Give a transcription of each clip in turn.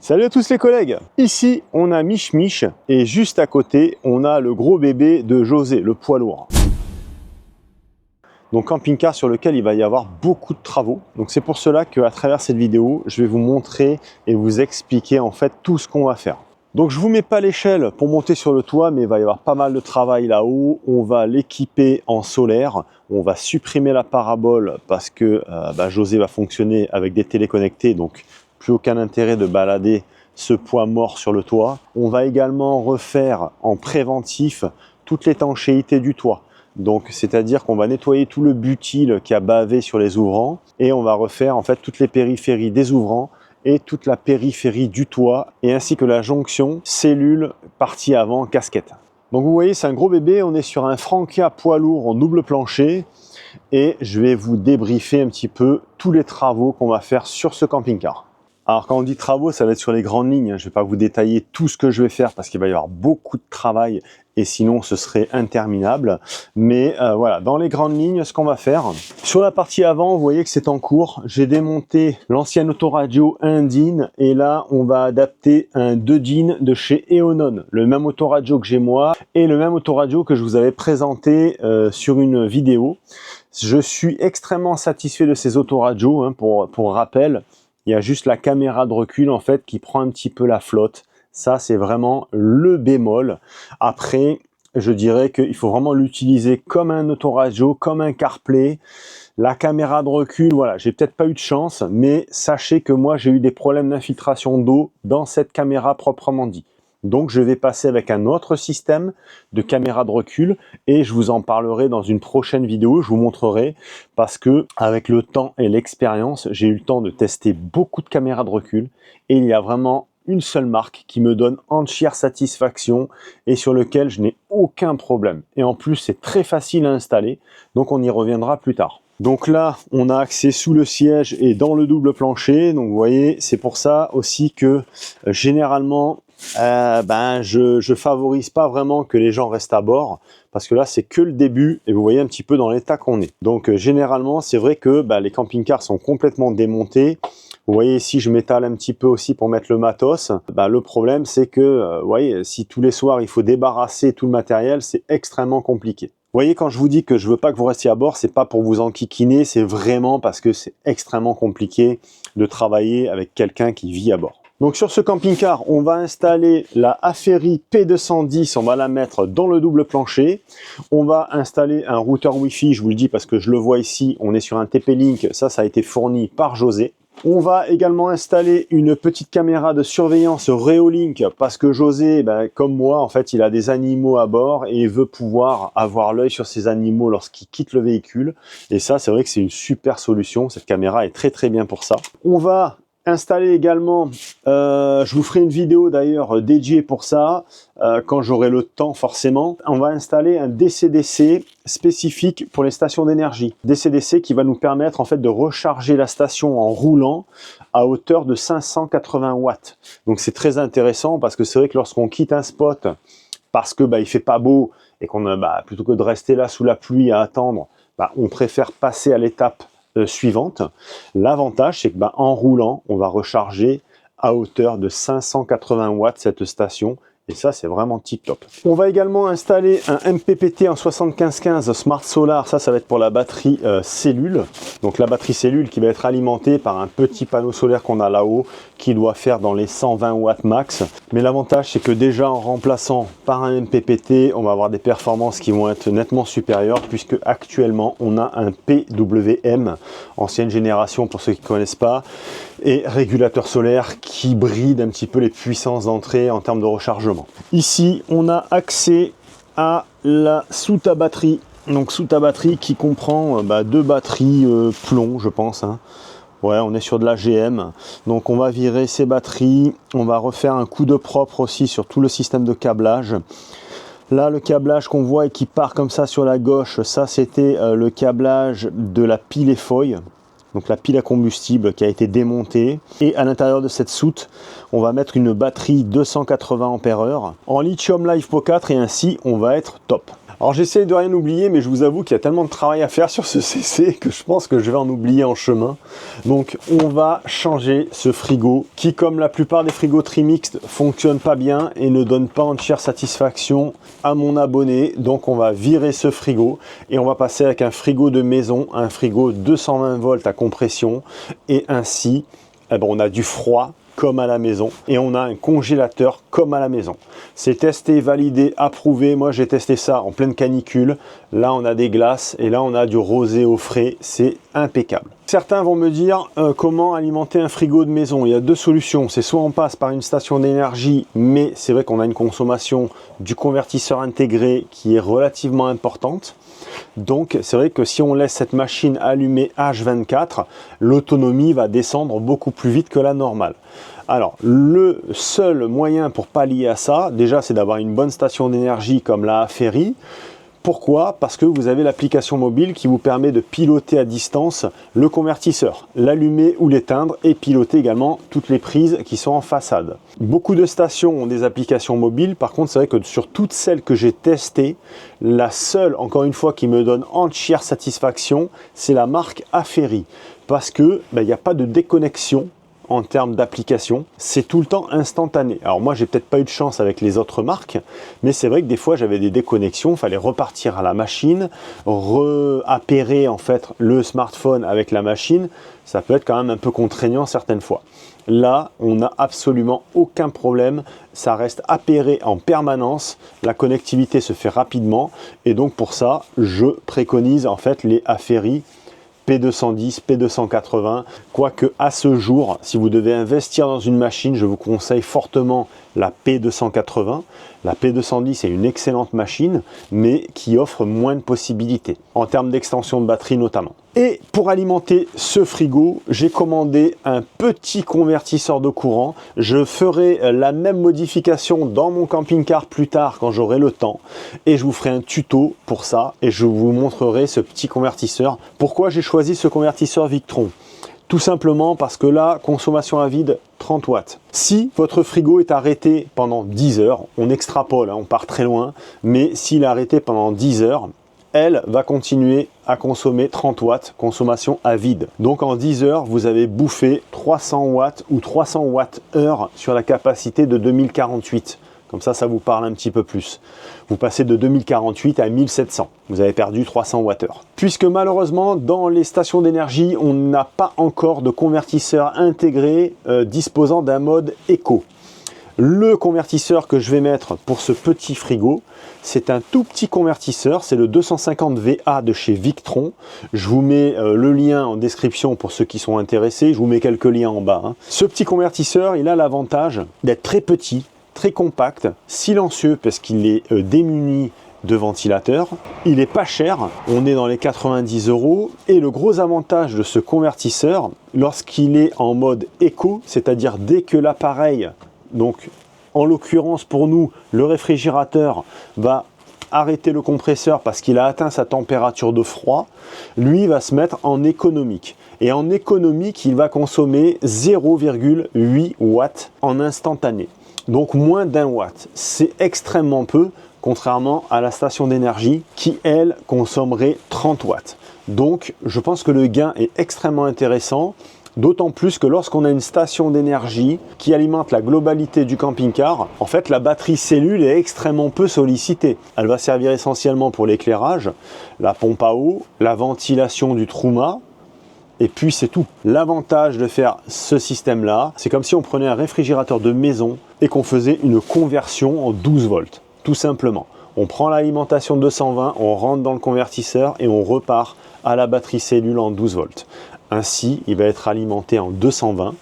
Salut à tous les collègues, ici on a Mich Mich et juste à côté on a le gros bébé de José, le poids lourd. Donc camping-car sur lequel il va y avoir beaucoup de travaux. Donc c'est pour cela qu'à travers cette vidéo, je vais vous montrer et vous expliquer en fait tout ce qu'on va faire. Donc je vous mets pas l'échelle pour monter sur le toit, mais il va y avoir pas mal de travail là-haut. On va l'équiper en solaire, on va supprimer la parabole parce que José va fonctionner avec des téléconnectés, donc plus aucun intérêt de balader ce poids mort sur le toit. On va également refaire en préventif toute l'étanchéité du toit. Donc c'est-à-dire qu'on va nettoyer tout le butyl qui a bavé sur les ouvrants et on va refaire en fait toutes les périphéries des ouvrants et toute la périphérie du toit et ainsi que la jonction cellule partie avant casquette. Donc vous voyez, c'est un gros bébé, on est sur un Frankia poids lourd en double plancher et je vais vous débriefer un petit peu tous les travaux qu'on va faire sur ce camping-car. Alors quand on dit travaux, ça va être sur les grandes lignes. Je ne vais pas vous détailler tout ce que je vais faire parce qu'il va y avoir beaucoup de travail et sinon ce serait interminable. Mais voilà, dans les grandes lignes, ce qu'on va faire. Sur la partie avant, vous voyez que c'est en cours. J'ai démonté l'ancienne autoradio 1 DIN et là, on va adapter un 2 DIN de chez Eonon. Le même autoradio que j'ai moi et le même autoradio que je vous avais présenté sur une vidéo. Je suis extrêmement satisfait de ces autoradios, hein, pour rappel. Il y a juste la caméra de recul en fait qui prend un petit peu la flotte. Ça, c'est vraiment le bémol. Après, je dirais qu'il faut vraiment l'utiliser comme un autoradio, comme un CarPlay. La caméra de recul, voilà, j'ai peut-être pas eu de chance, mais sachez que moi, j'ai eu des problèmes d'infiltration d'eau dans cette caméra proprement dit. Donc je vais passer avec un autre système de caméra de recul et je vous en parlerai dans une prochaine vidéo, je vous montrerai parce que avec le temps et l'expérience, j'ai eu le temps de tester beaucoup de caméras de recul et il y a vraiment une seule marque qui me donne entière satisfaction et sur lequel je n'ai aucun problème. Et en plus, c'est très facile à installer, donc on y reviendra plus tard. Donc là, on a accès sous le siège et dans le double plancher. Donc vous voyez, c'est pour ça aussi que généralement, je favorise pas vraiment que les gens restent à bord parce que là c'est que le début et vous voyez un petit peu dans l'état qu'on est. Donc généralement c'est vrai que les camping-cars sont complètement démontés. Vous voyez ici je m'étale un petit peu aussi pour mettre le matos. Le problème c'est que vous voyez, si tous les soirs il faut débarrasser tout le matériel, c'est extrêmement compliqué. Vous voyez, quand je vous dis que je veux pas que vous restiez à bord, c'est pas pour vous enquiquiner, c'est vraiment parce que c'est extrêmement compliqué de travailler avec quelqu'un qui vit à bord. Donc sur ce camping-car, on va installer la Aferi P210, on va la mettre dans le double plancher. On va installer un routeur Wi-Fi, je vous le dis parce que je le vois ici, on est sur un TP-Link, ça a été fourni par José. On va également installer une petite caméra de surveillance Reolink parce que José, comme moi, en fait, il a des animaux à bord et il veut pouvoir avoir l'œil sur ces animaux lorsqu'il quitte le véhicule. Et ça, c'est vrai que c'est une super solution. Cette caméra est très très bien pour ça. On va installer également, je vous ferai une vidéo d'ailleurs dédiée pour ça, quand j'aurai le temps forcément. On va installer un DC-DC spécifique pour les stations d'énergie. DC-DC qui va nous permettre en fait de recharger la station en roulant à hauteur de 580 watts. Donc c'est très intéressant parce que c'est vrai que lorsqu'on quitte un spot parce que il fait pas beau et qu'on plutôt que de rester là sous la pluie à attendre, on préfère passer à l'étape suivante. L'avantage, c'est que en roulant, on va recharger à hauteur de 580 watts cette station. Et ça, c'est vraiment tip top. On va également installer un MPPT en 7515 Smart Solar. Ça va être pour la batterie cellule. Donc la batterie cellule qui va être alimentée par un petit panneau solaire qu'on a là-haut qui doit faire dans les 120 watts max. Mais l'avantage, c'est que déjà en remplaçant par un MPPT, on va avoir des performances qui vont être nettement supérieures puisque actuellement, on a un PWM, ancienne génération pour ceux qui ne connaissent pas, et régulateur solaire qui bride un petit peu les puissances d'entrée en termes de rechargement. Ici, on a accès à la soute à batterie. Donc soute à batterie qui comprend deux batteries plomb, je pense. Ouais, on est sur de la GM. Donc on va virer ces batteries. On va refaire un coup de propre aussi sur tout le système de câblage. Là, le câblage qu'on voit et qui part comme ça sur la gauche, ça c'était le câblage de la pile EFOI. donc la pile à combustible qui a été démontée. Et à l'intérieur de cette soute, on va mettre une batterie 280 ampères-heure en lithium LiFePO 4 et ainsi on va être top. Alors j'essaie de rien oublier, mais je vous avoue qu'il y a tellement de travail à faire sur ce CC que je pense que je vais en oublier en chemin. Donc on va changer ce frigo qui, comme la plupart des frigos trimixtes, fonctionne pas bien et ne donne pas entière satisfaction à mon abonné. Donc on va virer ce frigo et on va passer avec un frigo de maison, un frigo 220 volts à compression, et ainsi on a du froid comme à la maison et on a un congélateur comme à la maison. C'est testé, validé, approuvé. Moi j'ai testé ça en pleine canicule. Là on a des glaces et là on a du rosé au frais. C'est impeccable. Certains vont me dire comment alimenter un frigo de maison. Il y a deux solutions. C'est soit on passe par une station d'énergie, mais c'est vrai qu'on a une consommation du convertisseur intégré qui est relativement importante. Donc c'est vrai que si on laisse cette machine allumée H24, l'autonomie va descendre beaucoup plus vite que la normale. Alors le seul moyen pour pallier à ça, déjà c'est d'avoir une bonne station d'énergie comme la Ferry. Pourquoi? Parce que vous avez l'application mobile qui vous permet de piloter à distance le convertisseur, l'allumer ou l'éteindre et piloter également toutes les prises qui sont en façade. Beaucoup de stations ont des applications mobiles. Par contre, c'est vrai que sur toutes celles que j'ai testées, la seule, encore une fois, qui me donne entière satisfaction, c'est la marque Ferry. Parce que il n'y a pas de déconnexion en termes d'application, c'est tout le temps instantané. Alors moi j'ai peut-être pas eu de chance avec les autres marques, mais c'est vrai que des fois j'avais des déconnexions, il fallait repartir à la machine, appairer en fait le smartphone avec la machine, ça peut être quand même un peu contraignant certaines fois. Là, on n'a absolument aucun problème, ça reste appairé en permanence, la connectivité se fait rapidement et donc pour ça, je préconise en fait les Ferry P210, P280, quoique à ce jour, si vous devez investir dans une machine, je vous conseille fortement la P280. La P210 est une excellente machine, mais qui offre moins de possibilités, en termes d'extension de batterie notamment. Et pour alimenter ce frigo, j'ai commandé un petit convertisseur de courant. Je ferai la même modification dans mon camping-car plus tard quand j'aurai le temps. Et je vous ferai un tuto pour ça et je vous montrerai ce petit convertisseur. Pourquoi j'ai choisi ce convertisseur Victron ? Tout simplement parce que là, consommation à vide, 30 watts. Si votre frigo est arrêté pendant 10 heures, on extrapole, on part très loin, mais s'il est arrêté pendant 10 heures, elle va continuer à consommer 30 watts, consommation à vide. Donc en 10 heures, vous avez bouffé 300 watts ou 300 watts-heure sur la capacité de 2048. Comme ça vous parle un petit peu plus. Vous passez de 2048 à 1700. Vous avez perdu 300 Wh. Puisque malheureusement, dans les stations d'énergie, on n'a pas encore de convertisseur intégré disposant d'un mode éco. Le convertisseur que je vais mettre pour ce petit frigo, c'est un tout petit convertisseur, c'est le 250 VA de chez Victron. Je vous mets le lien en description pour ceux qui sont intéressés, je vous mets quelques liens en bas. Ce petit convertisseur, il a l'avantage d'être très petit, très compact, silencieux parce qu'il est démuni de ventilateur. Il est pas cher, on est dans les 90 € et le gros avantage de ce convertisseur, lorsqu'il est en mode éco, c'est-à-dire dès que l'appareil, donc en l'occurrence pour nous, le réfrigérateur va arrêter le compresseur parce qu'il a atteint sa température de froid, lui va se mettre en économique. Et en économique, il va consommer 0,8 watts en instantané. Donc moins d'1 watt. C'est extrêmement peu, contrairement à la station d'énergie qui, elle, consommerait 30 watts. Donc je pense que le gain est extrêmement intéressant. D'autant plus que lorsqu'on a une station d'énergie qui alimente la globalité du camping-car, en fait la batterie cellule est extrêmement peu sollicitée. Elle va servir essentiellement pour l'éclairage, la pompe à eau, la ventilation du trou-mât, et puis c'est tout. L'avantage de faire ce système-là, c'est comme si on prenait un réfrigérateur de maison et qu'on faisait une conversion en 12 volts, tout simplement. On prend l'alimentation 220, on rentre dans le convertisseur et on repart à la batterie cellule en 12 volts. Ainsi, il va être alimenté en 220,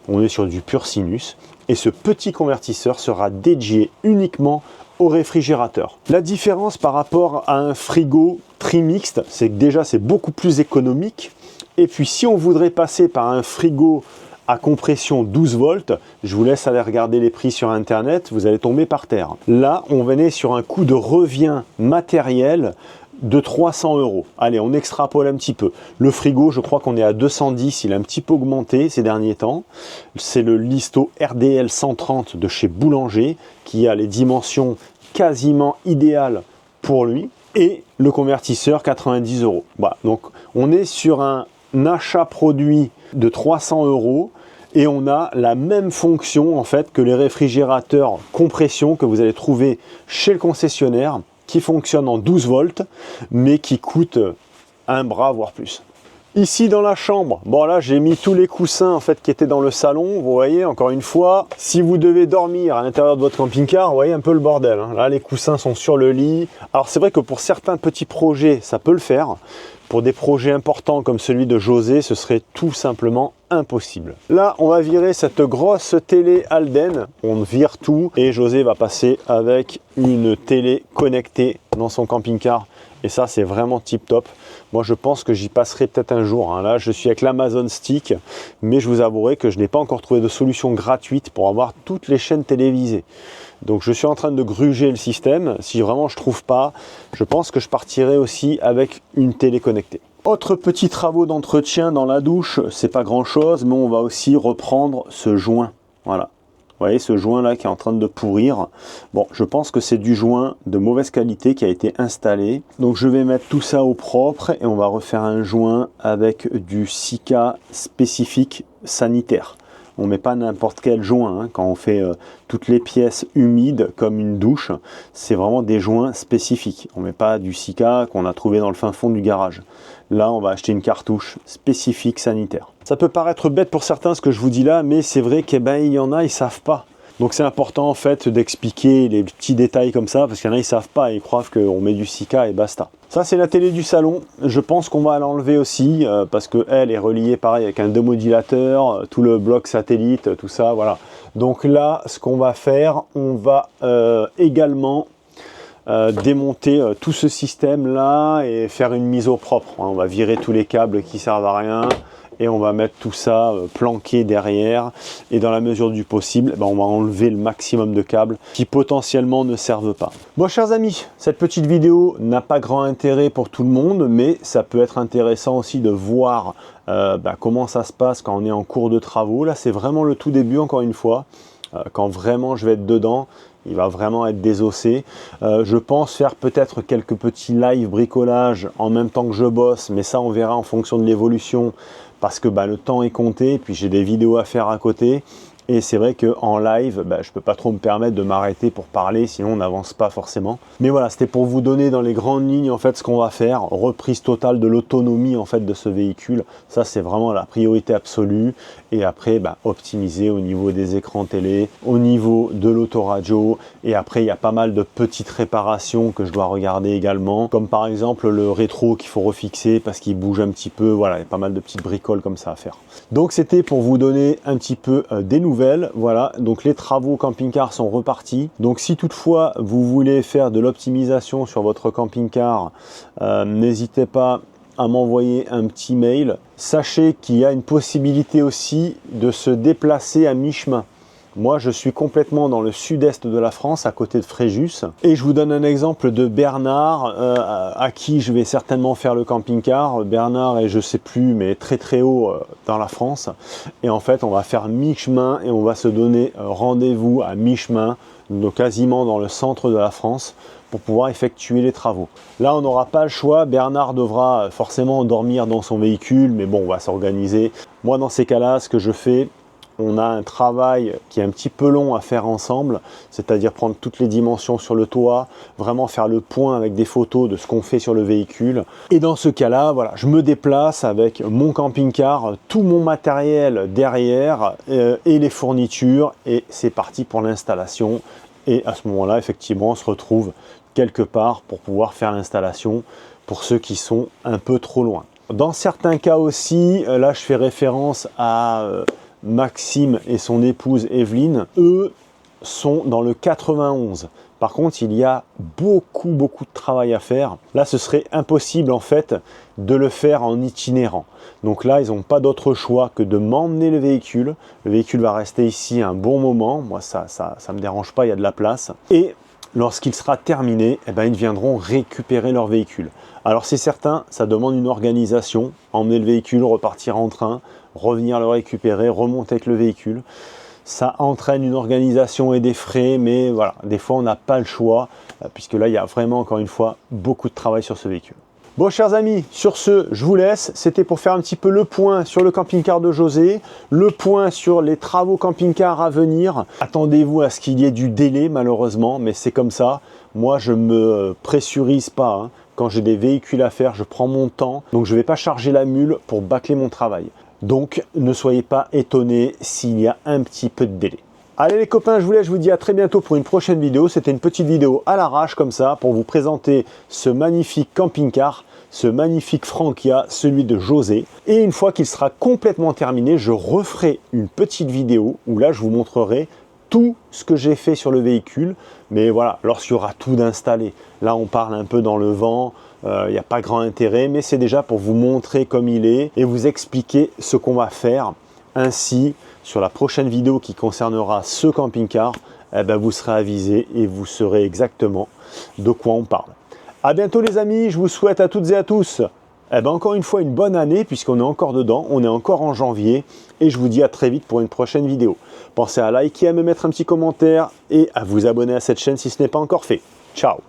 on est sur du pur sinus, et ce petit convertisseur sera dédié uniquement au réfrigérateur. La différence par rapport à un frigo trimixte, c'est que déjà c'est beaucoup plus économique, et puis si on voudrait passer par un frigo à compression 12 volts, je vous laisse aller regarder les prix sur internet, vous allez tomber par terre. Là, on venait sur un coût de revient matériel de 300 €. Allez, on extrapole un petit peu. Le frigo, je crois qu'on est à 210, il a un petit peu augmenté ces derniers temps. C'est le Listo RDL 130 de chez Boulanger qui a les dimensions quasiment idéales pour lui. Et le convertisseur, 90 €. Voilà, donc on est sur un achat produit de 300 € et on a la même fonction en fait que les réfrigérateurs compression que vous allez trouver chez le concessionnaire, qui fonctionne en 12 volts, mais qui coûte un bras, voire plus. Ici dans la chambre, bon là j'ai mis tous les coussins en fait qui étaient dans le salon. Vous voyez, encore une fois, si vous devez dormir à l'intérieur de votre camping-car, vous voyez un peu le bordel, hein. Là les coussins sont sur le lit. Alors c'est vrai que pour certains petits projets, ça peut le faire. Pour des projets importants comme celui de José, ce serait tout simplement impossible. Là, on va virer cette grosse télé Alden. On vire tout et José va passer avec une télé connectée dans son camping-car. Et ça, c'est vraiment tip top. Moi, je pense que j'y passerai peut-être un jour, hein. Là, je suis avec l'Amazon Stick, mais je vous avouerai que je n'ai pas encore trouvé de solution gratuite pour avoir toutes les chaînes télévisées. Donc, je suis en train de gruger le système. Si vraiment je ne trouve pas, je pense que je partirai aussi avec une télé connectée. Autre petit travaux d'entretien dans la douche, c'est pas grand-chose, mais on va aussi reprendre ce joint. Voilà. Vous voyez ce joint là qui est en train de pourrir. Bon, je pense que c'est du joint de mauvaise qualité qui a été installé. Donc je vais mettre tout ça au propre et on va refaire un joint avec du Sika spécifique sanitaire. On ne met pas n'importe quel joint, hein. Quand on fait toutes les pièces humides comme une douche, c'est vraiment des joints spécifiques. On ne met pas du Sika qu'on a trouvé dans le fin fond du garage. Là, on va acheter une cartouche spécifique sanitaire. Ça peut paraître bête pour certains ce que je vous dis là, mais c'est vrai qu'il y en a, ils ne savent pas. Donc c'est important en fait d'expliquer les petits détails comme ça, parce qu'il y en a, ils ne savent pas, ils croient qu'on met du Sika et basta. Ça c'est la télé du salon, je pense qu'on va l'enlever aussi, parce qu'elle est reliée pareil avec un démodulateur, tout le bloc satellite, tout ça, voilà. Donc là, ce qu'on va faire, on va également démonter tout ce système là et faire une mise au propre. On va virer tous les câbles qui servent à rien et on va mettre tout ça planqué derrière, et dans la mesure du possible, on va enlever le maximum de câbles qui potentiellement ne servent pas. Bon, chers amis, cette petite vidéo n'a pas grand intérêt pour tout le monde, mais ça peut être intéressant aussi de voir comment ça se passe quand on est en cours de travaux. Là c'est vraiment le tout début, encore une fois, quand vraiment je vais être dedans. Il va vraiment être désossé. Je pense faire peut-être quelques petits live bricolage en même temps que je bosse, mais ça on verra en fonction de l'évolution, parce que le temps est compté, et puis j'ai des vidéos à faire à côté. Et c'est vrai qu'en live, je ne peux pas trop me permettre de m'arrêter pour parler, sinon on n'avance pas forcément. Mais voilà, c'était pour vous donner dans les grandes lignes en fait ce qu'on va faire. Reprise totale de l'autonomie en fait de ce véhicule. Ça c'est vraiment la priorité absolue. Et après, optimiser au niveau des écrans télé, au niveau de l'autoradio. Et après, il y a pas mal de petites réparations que je dois regarder également. Comme par exemple le rétro qu'il faut refixer parce qu'il bouge un petit peu. Voilà, il y a pas mal de petites bricoles comme ça à faire. Donc c'était pour vous donner un petit peu des nouvelles. Voilà, donc les travaux camping-car sont repartis. Donc si toutefois vous voulez faire de l'optimisation sur votre camping-car, n'hésitez pas à m'envoyer un petit mail. Sachez qu'il y a une possibilité aussi de se déplacer à mi-chemin. Moi, je suis complètement dans le sud-est de la France, à côté de Fréjus. Et je vous donne un exemple de Bernard, à qui je vais certainement faire le camping-car. Bernard est, je sais plus, mais très très haut dans la France. Et en fait, on va faire mi-chemin et on va se donner rendez-vous à mi-chemin, donc quasiment dans le centre de la France, pour pouvoir effectuer les travaux. Là, on n'aura pas le choix. Bernard devra forcément dormir dans son véhicule, mais bon, on va s'organiser. Moi, dans ces cas-là, ce que je fais, on a un travail qui est un petit peu long à faire ensemble, c'est-à-dire prendre toutes les dimensions sur le toit, vraiment faire le point avec des photos de ce qu'on fait sur le véhicule. Et dans ce cas-là, voilà, je me déplace avec mon camping-car, tout mon matériel derrière et les fournitures, et c'est parti pour l'installation. Et à ce moment-là, effectivement, on se retrouve quelque part pour pouvoir faire l'installation pour ceux qui sont un peu trop loin. Dans certains cas aussi, là je fais référence à Maxime et son épouse Evelyne, eux sont dans le 91. Par contre, il y a beaucoup de travail à faire. Là, ce serait impossible en fait de le faire en itinérant. Donc là, ils n'ont pas d'autre choix que de m'emmener le véhicule. Le véhicule va rester ici un bon moment. Moi, ça me dérange pas, il y a de la place. Et lorsqu'il sera terminé, eh ben, ils viendront récupérer leur véhicule. Alors c'est certain, ça demande une organisation, emmener le véhicule, repartir en train, revenir le récupérer, remonter avec le véhicule. Ça entraîne une organisation et des frais, mais voilà, des fois on n'a pas le choix, puisque là il y a vraiment encore une fois beaucoup de travail sur ce véhicule. Bon chers amis, sur ce, je vous laisse. C'était pour faire un petit peu le point sur le camping-car de José, le point sur les travaux camping-car à venir. Attendez-vous à ce qu'il y ait du délai malheureusement, mais c'est comme ça. Moi je ne me pressurise pas, hein. Quand j'ai des véhicules à faire, je prends mon temps, donc je ne vais pas charger la mule pour bâcler mon travail. Donc ne soyez pas étonnés s'il y a un petit peu de délai. Allez les copains, je vous laisse, je vous dis à très bientôt pour une prochaine vidéo. C'était une petite vidéo à l'arrache comme ça pour vous présenter ce magnifique camping-car, ce magnifique Frankia, celui de José. Et une fois qu'il sera complètement terminé, je referai une petite vidéo où là je vous montrerai tout ce que j'ai fait sur le véhicule. Mais voilà, lorsqu'il y aura tout d'installé. Là on parle un peu dans le vent, il n'y a pas grand intérêt, mais c'est déjà pour vous montrer comme il est et vous expliquer ce qu'on va faire. Ainsi, sur la prochaine vidéo qui concernera ce camping-car, eh ben, vous serez avisé et vous saurez exactement de quoi on parle. A bientôt les amis, je vous souhaite à toutes et à tous eh ben, encore une fois une bonne année puisqu'on est encore dedans, on est encore en janvier et je vous dis à très vite pour une prochaine vidéo. Pensez à liker, à me mettre un petit commentaire et à vous abonner à cette chaîne si ce n'est pas encore fait. Ciao!